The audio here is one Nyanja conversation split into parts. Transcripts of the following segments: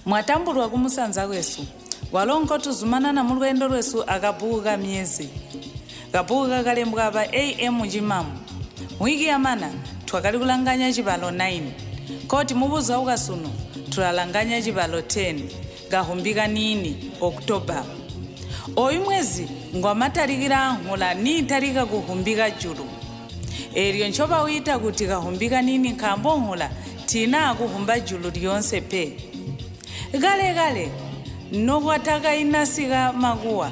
Mwatambulwa kumusanza kwesu walonko tuzumana na mulwendo lwesu akabuka Myezi kabuka kalembwa aba AM jimamu wiki yamana twakali kulanganya Cibalo 9 koti mubuza ukasuno tulalanganya Cibalo 10 gahumbika nini Oktoba oyu mwezi ngwamatalikira hula ni tarika kuhumbika julu eriyo nchoba wita kuti gahumbika nini kambonhula tina kuhumba julu lyonse pe gale nobwataka inasiga maguwa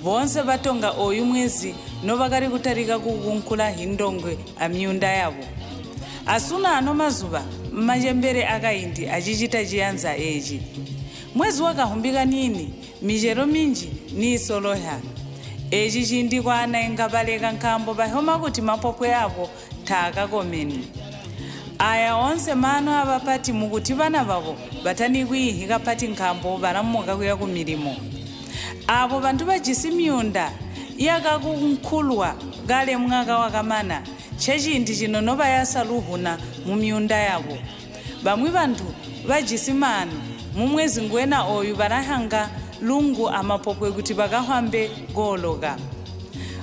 bonse batonga oyu mwezi nobakari kutarika kukunkula hindongwe amyunda yabo asuna ano mazuba majembere akaindi ajichita jianza eji mwezi wakahumbika nini mijero minji ni soloha eji chindikwa anaenga baleka nkambo bahoma kuti mapopwe yabo takakomeni aya onse mano abapati mukuti bana babo batani kwihika pati nkambo baramuka kuya kumilimo abo bantu bajisimyunda yakakunkulwa gale mwaka wakamana chechindi chino noba yasaluhuna mu myunda yabo bamwe bantu bajisimana mu mwezi ngwena oyu barahanga lungu amapopwe kuti bakahambe gologa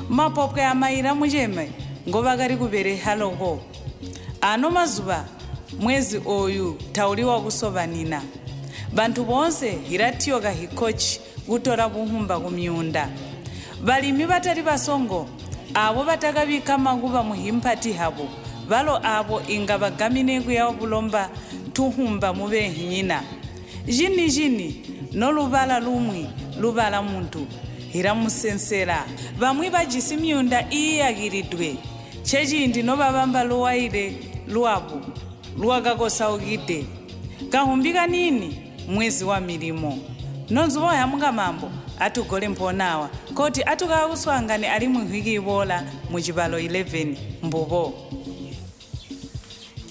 mapopwe amaira mujeme ngoba gari kubere haloko ano mazuba mwezi oyu tauliwa kusobanina bantu bonse hiratioga hikochi gutora buhumba kumyunda balimi batari basongo abo batakabika maguba muhimpati habo balo abo inga bagamine kuya bulomba tuhumba mube hinyina jini no lubala lumwi lubala muntu hiramusensera bamwe bajisimyunda iyagiridwe chechindi no babamba luwaire luabu luwakakosaugide kahumbika nini mwezi wa milimo nonzuwa yamunga mambo atugole mponawa koti atukakuswangane ali muhiki ibola mu Cibalo 11 mbubo